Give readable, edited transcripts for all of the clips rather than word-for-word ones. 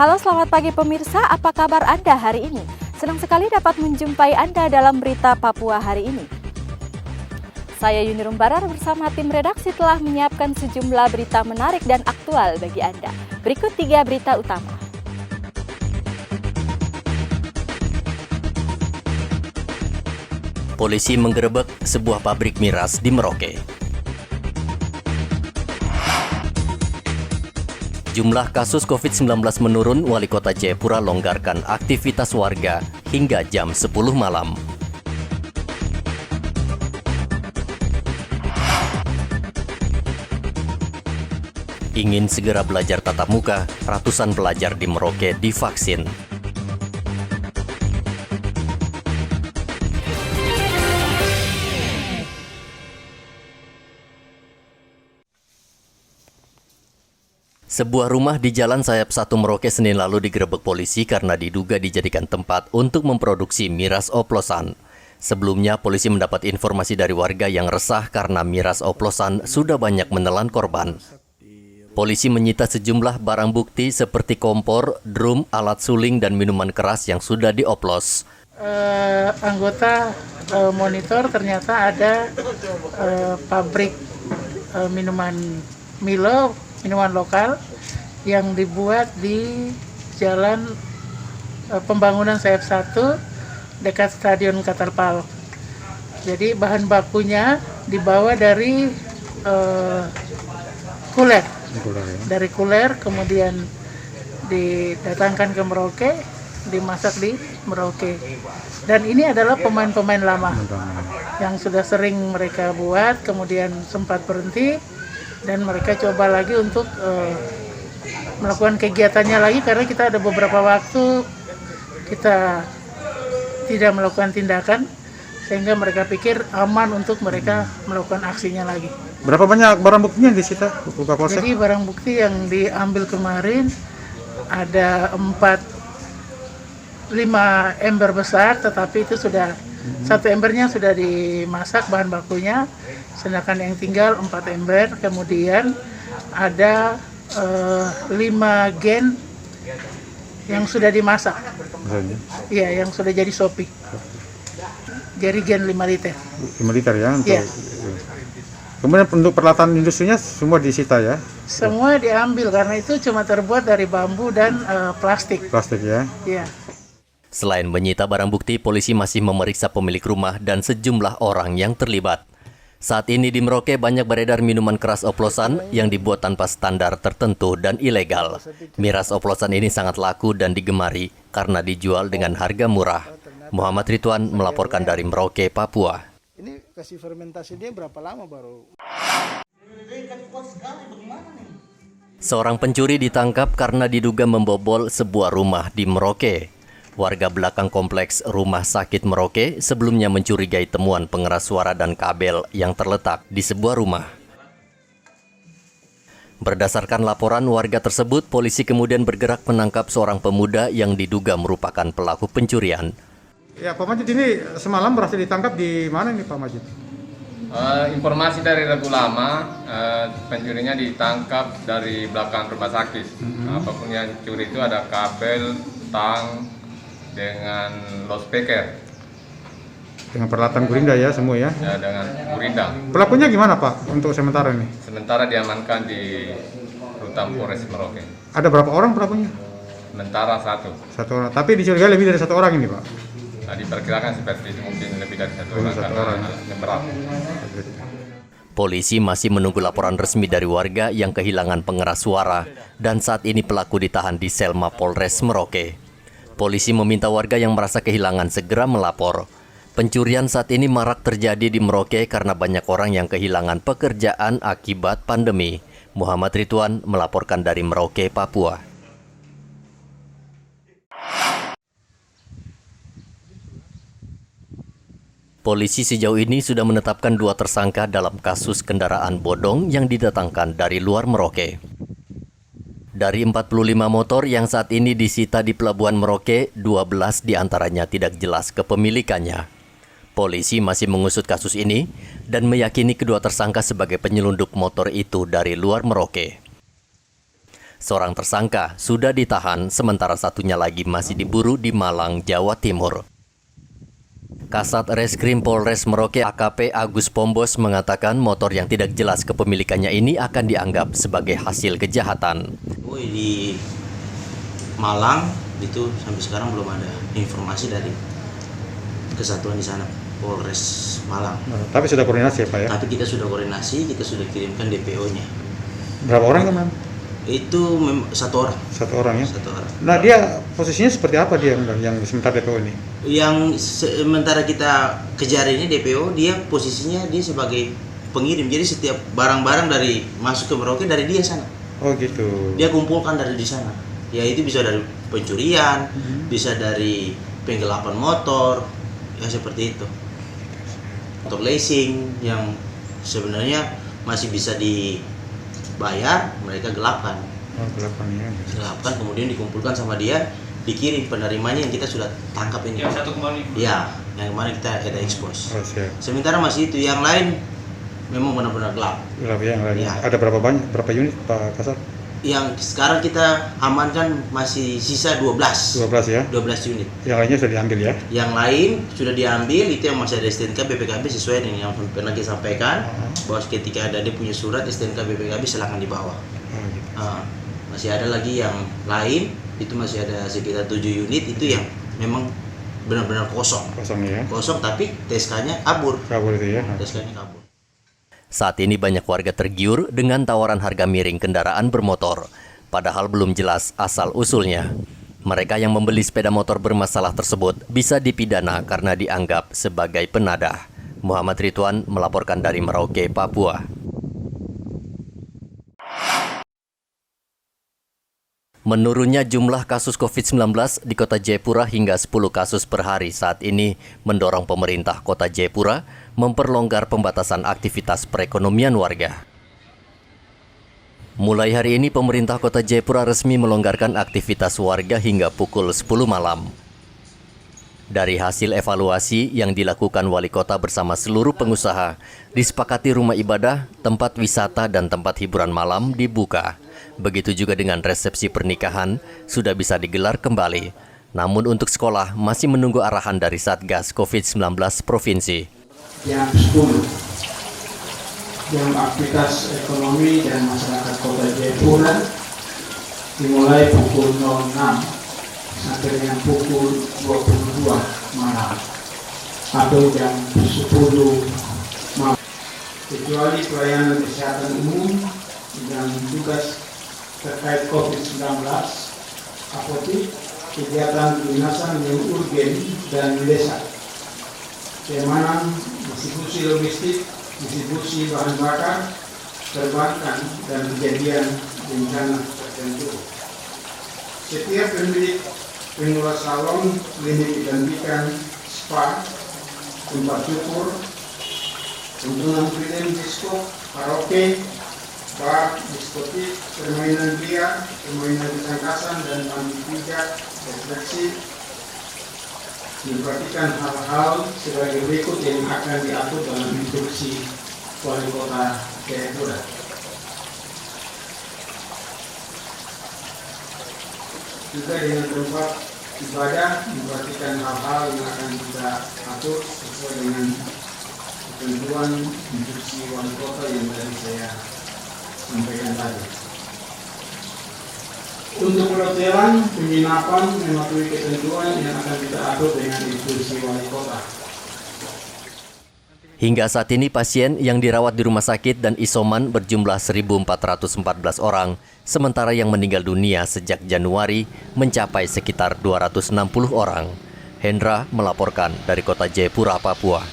Halo, selamat pagi pemirsa, apa kabar Anda hari ini? Senang sekali dapat menjumpai Anda dalam berita Papua hari ini. Saya Yuni Rumbarar bersama tim redaksi telah menyiapkan sejumlah berita menarik dan aktual bagi Anda. Berikut 3 berita utama. Polisi menggerebek sebuah pabrik miras di Merauke. Jumlah kasus COVID-19 menurun, Wali Kota Jayapura longgarkan aktivitas warga hingga jam 10 malam. Ingin segera belajar tatap muka, ratusan pelajar di Merauke divaksin. Sebuah rumah di Jalan Sayap 1 Merauke Senin lalu digerebek polisi karena diduga dijadikan tempat untuk memproduksi miras oplosan. Sebelumnya, polisi mendapat informasi dari warga yang resah karena miras oplosan sudah banyak menelan korban. Polisi menyita sejumlah barang bukti seperti kompor, drum, alat suling, dan minuman keras yang sudah dioplos. Anggota monitor ternyata ada pabrik minuman Milo, minuman lokal yang dibuat di jalan pembangunan Sayap 1 dekat Stadion Katalpal. Jadi bahan bakunya dibawa dari kuler. Dari kuler kemudian didatangkan ke Merauke, dimasak di Merauke. Dan ini adalah pemain-pemain lama yang sudah sering mereka buat, kemudian sempat berhenti dan mereka coba lagi untuk melakukan kegiatannya lagi karena kita ada beberapa waktu kita tidak melakukan tindakan sehingga mereka pikir aman untuk mereka melakukan aksinya lagi. Berapa banyak barang buktinya disita Polsek? Jadi barang bukti yang diambil kemarin ada 5 ember besar, tetapi itu sudah satu embernya sudah dimasak bahan bakunya, sedangkan yang tinggal 4 ember. Kemudian ada 5 gen yang sudah dimasak. Iya, yang sudah jadi sopi. Jadi gen 5 liter. 5 liter ya? Iya. Kemudian untuk peralatan industrinya semua disita ya? Semua diambil karena itu cuma terbuat dari bambu dan plastik. Plastik ya? Iya. Selain menyita barang bukti, polisi masih memeriksa pemilik rumah dan sejumlah orang yang terlibat. Saat ini di Merauke banyak beredar minuman keras oplosan yang dibuat tanpa standar tertentu dan ilegal. Miras oplosan ini sangat laku dan digemari karena dijual dengan harga murah. Muhammad Ridwan melaporkan dari Merauke, Papua. Ini kasih fermentasi dia berapa lama baru? Seorang pencuri ditangkap karena diduga membobol sebuah rumah di Merauke. Warga belakang kompleks Rumah Sakit Merauke sebelumnya mencurigai temuan pengeras suara dan kabel yang terletak di sebuah rumah. Berdasarkan laporan warga tersebut, polisi kemudian bergerak menangkap seorang pemuda yang diduga merupakan pelaku pencurian. Ya, Pak Majid ini semalam berhasil ditangkap di mana nih Pak Majid? Informasi dari Regu Lama, pencurinya ditangkap dari belakang rumah sakit. Apapun yang curi itu ada kabel, tang, dengan loudspeaker. Dengan peralatan gurinda ya semua ya? Ya, dengan gurinda. Pelakunya gimana Pak untuk sementara ini? Sementara diamankan di Rutan Polres Merauke. Ada berapa orang pelakunya? Sementara 1. 1 orang. Tapi dicurigai lebih dari 1 orang ini Pak? Nah, diperkirakan seperti itu, mungkin lebih dari 1 orang karena berat. Polisi masih menunggu laporan resmi dari warga yang kehilangan pengeras suara dan saat ini pelaku ditahan di sel Mapolres Merauke. Polisi meminta warga yang merasa kehilangan segera melapor. Pencurian saat ini marak terjadi di Merauke karena banyak orang yang kehilangan pekerjaan akibat pandemi. Muhammad Ridwan melaporkan dari Merauke, Papua. Polisi sejauh ini sudah menetapkan 2 tersangka dalam kasus kendaraan bodong yang didatangkan dari luar Merauke. Dari 45 motor yang saat ini disita di Pelabuhan Merauke, 12 diantaranya tidak jelas kepemilikannya. Polisi masih mengusut kasus ini dan meyakini kedua tersangka sebagai penyelundup motor itu dari luar Merauke. Seorang tersangka sudah ditahan, sementara satunya lagi masih diburu di Malang, Jawa Timur. Kasat Reskrim Polres Merauke AKP Agus Pombos mengatakan motor yang tidak jelas kepemilikannya ini akan dianggap sebagai hasil kejahatan. Di Malang itu sampai sekarang belum ada informasi dari kesatuan di sana, Polres Malang. Tapi sudah koordinasi ya Pak ya? Tapi kita sudah koordinasi, kita sudah kirimkan DPO-nya. Berapa orang teman? Itu satu orang. Satu orang ya? Satu orang. Nah dia posisinya seperti apa dia yang sementara DPO ini? Yang sementara kita kejar ini DPO, dia posisinya dia sebagai pengirim. Jadi setiap barang-barang dari masuk ke Merauke dari dia sana. Oh gitu. Dia kumpulkan dari di sana. Ya itu bisa dari pencurian, bisa dari penggelapan motor, ya seperti itu. Motor leasing yang sebenarnya masih bisa dibayar, mereka gelapkan. Oh, gelapkan ya. Gelapkan kemudian dikumpulkan sama dia, dikirim penerimanya yang kita sudah tangkap ini. Yang satu kemarin. Ya, yang kemarin kita ada expose. Oh, siap. Sementara masih itu, yang lain memang benar-benar gelap. Gelap ya yang lain. Ya. Ada berapa unit Pak Kasat? Yang sekarang kita amankan masih sisa 12 12 ya? 12 unit. Yang lainnya sudah diambil ya? Yang lain sudah diambil, itu yang masih ada STNK BPKB sesuai dengan yang pernah kita sampaikan, bahwa ketika ada dia punya surat STNK BPKB silakan dibawa. Oh, gitu. Masih ada lagi yang lain, itu masih ada sekitar 7 unit itu yang memang benar-benar kosong. Kosong ya? Kosong tapi TSK-nya kabur. Kabur itu ya? TSK-nya kabur. Saat ini banyak warga tergiur dengan tawaran harga miring kendaraan bermotor, padahal belum jelas asal-usulnya. Mereka yang membeli sepeda motor bermasalah tersebut bisa dipidana karena dianggap sebagai penadah. Muhammad Ridwan melaporkan dari Merauke, Papua. Menurunnya jumlah kasus COVID-19 di Kota Jayapura hingga 10 kasus per hari saat ini mendorong pemerintah Kota Jayapura memperlonggar pembatasan aktivitas perekonomian warga. Mulai hari ini pemerintah Kota Jayapura resmi melonggarkan aktivitas warga hingga pukul 10 malam. Dari hasil evaluasi yang dilakukan wali kota bersama seluruh pengusaha, disepakati rumah ibadah, tempat wisata, dan tempat hiburan malam dibuka. Begitu juga dengan resepsi pernikahan sudah bisa digelar kembali. Namun untuk sekolah masih menunggu arahan dari Satgas COVID-19 Provinsi. Jam 10, jam aktivitas ekonomi dan masyarakat Kota Jayapura dimulai pukul 06 sampai dengan pukul 22 malam atau jam 10 malam, kecuali pelayanan kesehatan umum dan tugas terkait COVID-19, apotik, kegiatan kedinasan yang urgen dan mendesak, keamanan, distribusi logistik, distribusi bahan bakar, perbankan, dan kejadian bencana tertentu. Setiap pemilik pengelola salon, klinik kecantikan, spa, tempat cukur, tuntunan film, disko, karaoke, bar, diskotik, permainan bia, permainan ketangkasan, dan mandi pijat, refleksi, diperhatikan hal-hal sebagai berikut yang akan diatur dalam instruksi Wali Kota Jayapura. Juga dengan tempat ibadah, diperhatikan hal-hal yang akan kita atur sesuai dengan ketentuan instruksi Wali Kota yang tadi saya sampaikan tadi. Untuk perhotelan, penginapan mematuhi ketentuan yang akan kita atur dengan instruksi Wali Kota. Hingga saat ini pasien yang dirawat di rumah sakit dan isoman berjumlah 1.414 orang, sementara yang meninggal dunia sejak Januari mencapai sekitar 260 orang. Hendra melaporkan dari Kota Jayapura, Papua.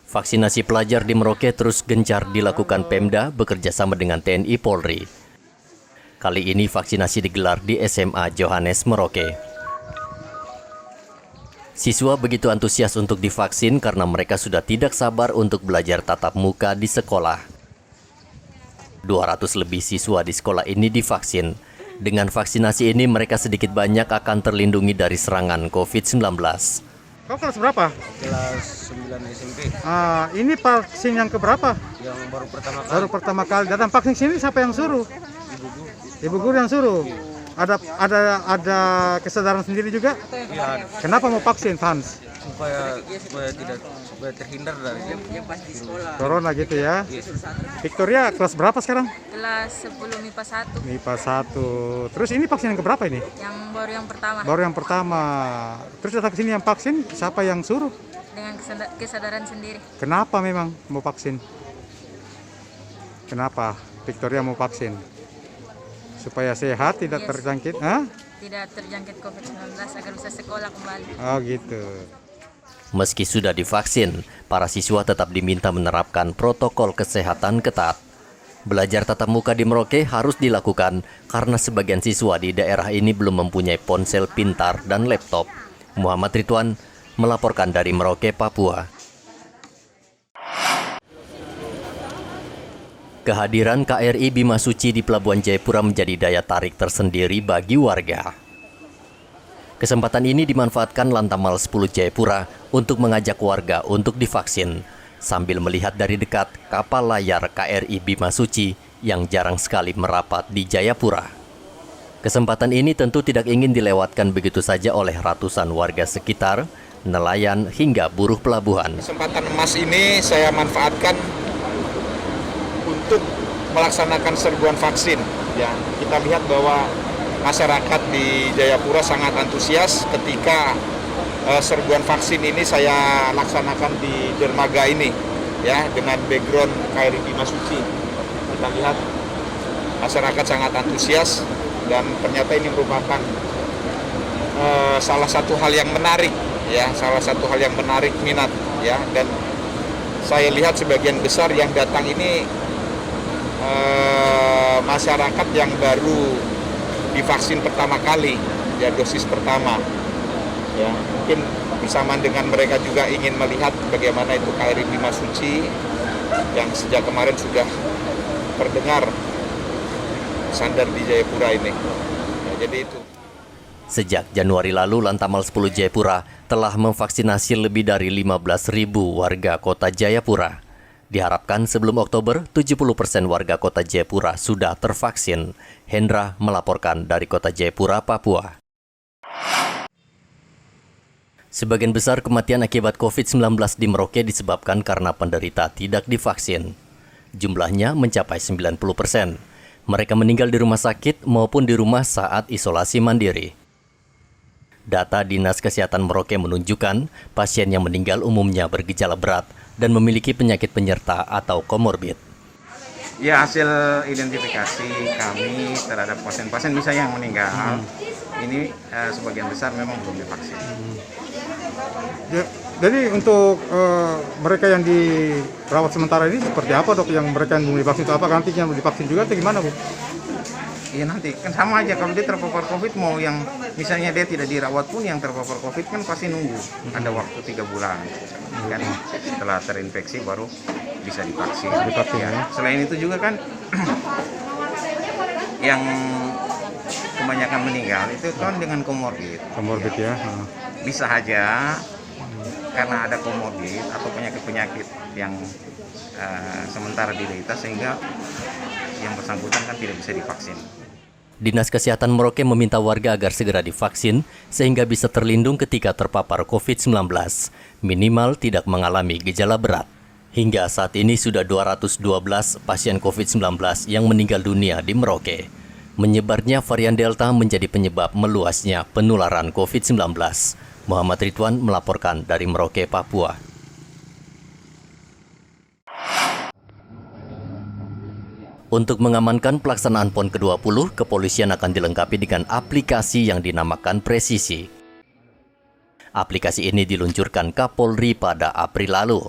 Vaksinasi pelajar di Merauke terus gencar dilakukan Pemda bekerja sama dengan TNI Polri. Kali ini vaksinasi digelar di SMA Johannes Merauke. Siswa begitu antusias untuk divaksin karena mereka sudah tidak sabar untuk belajar tatap muka di sekolah. 200 lebih siswa di sekolah ini divaksin. Dengan vaksinasi ini mereka sedikit banyak akan terlindungi dari serangan COVID-19. Kau kelas berapa? Kelas 9 SMP. Ini vaksin yang keberapa? Yang baru pertama kali. Baru pertama kali datang vaksin sini, siapa yang suruh? Ibu guru yang suruh. Ada kesadaran sendiri juga? Iya, Kenapa mau vaksin, Hans? supaya terhindar dari Corona gitu ya. Victoria kelas berapa sekarang? Kelas 10 MIPA 1. MIPA 1. Terus ini vaksin yang keberapa ini? Yang baru yang pertama. Baru yang pertama. Terus datang ke sini yang vaksin, siapa yang suruh? Dengan kesadaran sendiri. Kenapa memang mau vaksin? Kenapa Victoria mau vaksin? Supaya sehat, tidak terjangkit? Tidak terjangkit COVID-19 agar bisa sekolah kembali. Oh gitu. Meski sudah divaksin, para siswa tetap diminta menerapkan protokol kesehatan ketat. Belajar tatap muka di Merauke harus dilakukan karena sebagian siswa di daerah ini belum mempunyai ponsel pintar dan laptop. Muhammad Ridwan melaporkan dari Merauke, Papua. Kehadiran KRI Bima Suci di Pelabuhan Jayapura menjadi daya tarik tersendiri bagi warga. Kesempatan ini dimanfaatkan Lantamal 10 Jayapura untuk mengajak warga untuk divaksin, sambil melihat dari dekat kapal layar KRI Bima Suci yang jarang sekali merapat di Jayapura. Kesempatan ini tentu tidak ingin dilewatkan begitu saja oleh ratusan warga sekitar, nelayan hingga buruh pelabuhan. Kesempatan emas ini saya manfaatkan untuk melaksanakan serbuan vaksin. Ya, kita lihat bahwa masyarakat di Jayapura sangat antusias ketika serbuan vaksin ini saya laksanakan di dermaga ini, ya, dengan background KRI Bima Suci. Kita lihat masyarakat sangat antusias dan ternyata ini merupakan salah satu hal yang menarik, ya, salah satu hal yang menarik minat, ya, dan saya lihat sebagian besar yang datang ini masyarakat yang baru divaksin pertama kali, ya, dosis pertama, ya, mungkin bersamaan dengan mereka juga ingin melihat bagaimana itu KRI Bima Suci yang sejak kemarin sudah terdengar sandar di Jayapura ini, ya, jadi itu. Sejak Januari lalu, Lantamal 10 Jayapura telah memvaksinasi lebih dari 15.000 warga kota Jayapura. Diharapkan sebelum Oktober, 70% warga kota Jayapura sudah tervaksin. Hendra melaporkan dari kota Jayapura, Papua. Sebagian besar kematian akibat COVID-19 di Merauke disebabkan karena penderita tidak divaksin. Jumlahnya mencapai 90%. Mereka meninggal di rumah sakit maupun di rumah saat isolasi mandiri. Data Dinas Kesehatan Merauke menunjukkan pasien yang meninggal umumnya bergejala berat dan memiliki penyakit penyerta atau komorbid. Ya, hasil identifikasi kami terhadap pasien-pasien misalnya yang meninggal, ini sebagian besar memang belum divaksin. Ya, jadi untuk mereka yang dirawat sementara ini seperti apa, Dok? Yang mereka yang belum divaksin itu apa? Nantinya mau divaksin juga atau gimana, Bu? Iya, nanti kan sama aja kalau dia terpapar COVID, mau yang misalnya dia tidak dirawat pun yang terpapar COVID kan pasti nunggu ada waktu 3 bulan kan setelah terinfeksi baru bisa divaksin. Ya. Selain itu juga kan yang kebanyakan meninggal itu kan dengan komorbid. Komorbid, ya. Bisa aja karena ada komorbid atau penyakit-penyakit yang sementara diderita sehingga yang bersangkutan kan tidak bisa divaksin. Dinas Kesehatan Merauke meminta warga agar segera divaksin sehingga bisa terlindung ketika terpapar COVID-19, minimal tidak mengalami gejala berat. Hingga saat ini sudah 212 pasien COVID-19 yang meninggal dunia di Merauke. Menyebarnya varian Delta menjadi penyebab meluasnya penularan COVID-19. Muhammad Ridwan melaporkan dari Merauke, Papua. Untuk mengamankan pelaksanaan PON ke-20, kepolisian akan dilengkapi dengan aplikasi yang dinamakan Presisi. Aplikasi ini diluncurkan Kapolri pada April lalu.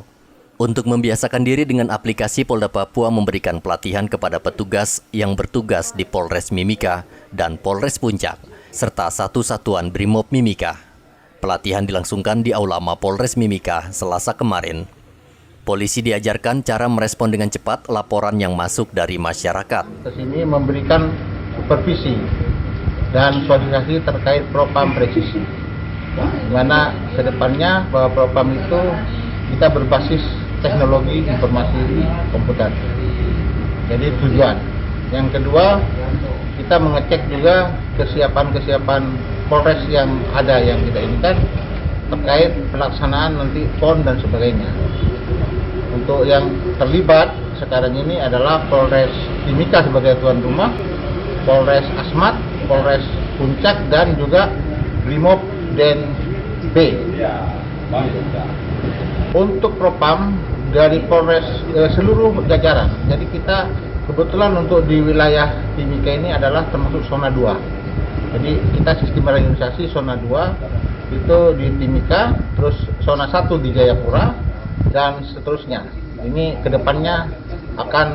Untuk membiasakan diri dengan aplikasi, Polda Papua memberikan pelatihan kepada petugas yang bertugas di Polres Mimika dan Polres Puncak, serta satu satuan Brimob Mimika. Pelatihan dilangsungkan di Aula Mapolres Mimika Selasa kemarin. Polisi diajarkan cara merespon dengan cepat laporan yang masuk dari masyarakat. Kesini memberikan supervisi dan sosialisasi terkait propam presisi. Dimana kedepannya bahwa Propam itu kita berbasis teknologi informasi komputer. Jadi tujuan. Yang kedua, kita mengecek juga kesiapan Polres yang ada yang kita inginkan terkait pelaksanaan nanti PON dan sebagainya. Untuk yang terlibat sekarang ini adalah Polres Timika sebagai tuan rumah, Polres Asmat, Polres Puncak, dan juga Brimob Den B. Untuk Propam dari Polres seluruh jajaran. Jadi kita kebetulan untuk di wilayah Timika ini adalah termasuk zona 2. Jadi kita sistem organisasi zona 2 itu di Timika, terus zona 1 di Jayapura, dan seterusnya. Ini kedepannya akan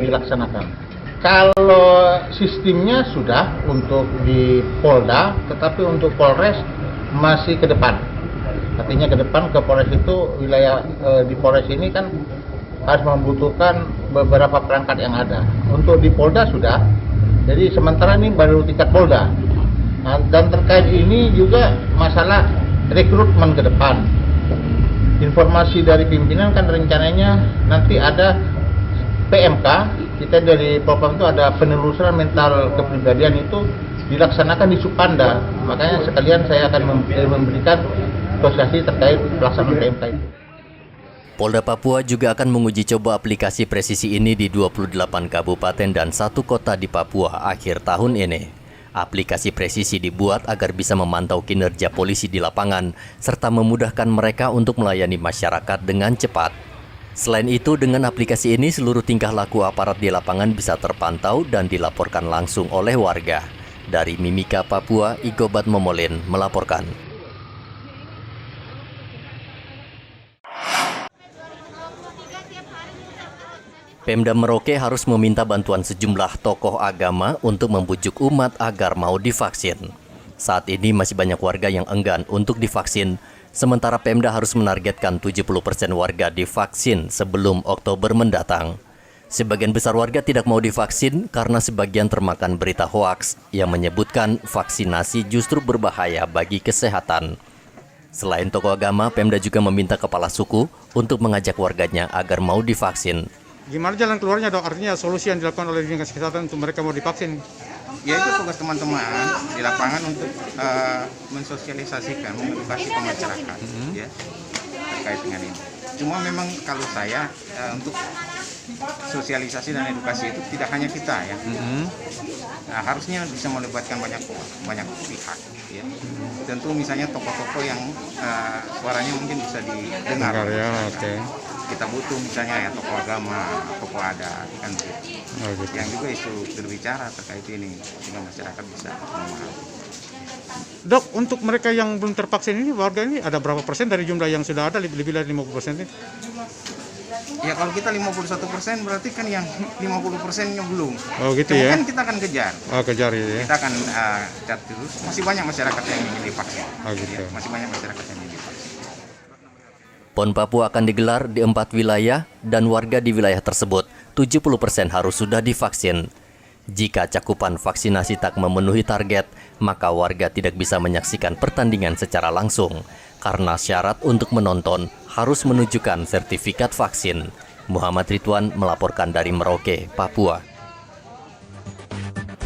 dilaksanakan. Kalau sistemnya sudah untuk di Polda, tetapi untuk Polres masih ke depan. Artinya ke depan ke Polres itu wilayah di Polres ini kan harus membutuhkan beberapa perangkat yang ada. Untuk di Polda sudah. Jadi sementara ini baru tingkat Polda. Nah, dan terkait ini juga masalah rekrutmen ke depan. Informasi dari pimpinan kan rencananya nanti ada PMK, kita dari Propam itu ada penelusuran mental kepribadian itu dilaksanakan di Supanda. Makanya sekalian saya akan memberikan sosialisasi terkait pelaksanaan PMK itu. Polda Papua juga akan menguji coba aplikasi presisi ini di 28 kabupaten dan 1 kota di Papua akhir tahun ini. Aplikasi presisi dibuat agar bisa memantau kinerja polisi di lapangan, serta memudahkan mereka untuk melayani masyarakat dengan cepat. Selain itu, dengan aplikasi ini seluruh tingkah laku aparat di lapangan bisa terpantau dan dilaporkan langsung oleh warga. Dari Mimika, Papua, Igobat Momolin melaporkan. Pemda Merauke harus meminta bantuan sejumlah tokoh agama untuk membujuk umat agar mau divaksin. Saat ini masih banyak warga yang enggan untuk divaksin, sementara Pemda harus menargetkan 70% warga divaksin sebelum Oktober mendatang. Sebagian besar warga tidak mau divaksin karena sebagian termakan berita hoaks yang menyebutkan vaksinasi justru berbahaya bagi kesehatan. Selain tokoh agama, Pemda juga meminta kepala suku untuk mengajak warganya agar mau divaksin. Gimana jalan keluarnya dok? Artinya solusi yang dilakukan oleh Dinas Kesehatan untuk mereka mau divaksin? Ya itu tugas teman-teman di lapangan untuk mensosialisasikan, mengedukasi ke masyarakat ya, terkait dengan ini. Cuma memang kalau saya untuk sosialisasi dan edukasi itu tidak hanya kita ya. Nah, harusnya bisa melibatkan banyak pihak ya. Tentu misalnya tokoh-tokoh yang suaranya mungkin bisa didengar ya, kita butuh misalnya ya tokoh agama, tokoh adat kan begitu. Yang juga isu berbicara terkait ini sehingga masyarakat bisa memahami. Dok, untuk mereka yang belum tervaksin ini, warga ini ada berapa persen dari jumlah yang sudah ada, lebih dari 50% ini? Ya kalau kita 51% berarti kan yang 50%-nya belum. Oh gitu. Cuma ya? Kan kita akan kejar. Oh kejar ya. Kita akan cat terus. Masih banyak masyarakat yang ingin divaksin. Oh gitu. Ya, masih banyak masyarakat yang ingin divaksin. PON Papua akan digelar di 4 wilayah dan warga di wilayah tersebut 70% harus sudah divaksin. Jika cakupan vaksinasi tak memenuhi target, maka warga tidak bisa menyaksikan pertandingan secara langsung karena syarat untuk menonton harus menunjukkan sertifikat vaksin. Muhammad Ridwan melaporkan dari Merauke, Papua.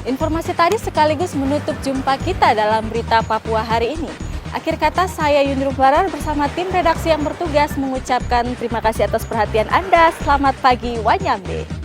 Informasi tadi sekaligus menutup jumpa kita dalam berita Papua hari ini. Akhir kata, saya Yunirum Barar bersama tim redaksi yang bertugas mengucapkan terima kasih atas perhatian Anda. Selamat pagi, Wanyambe.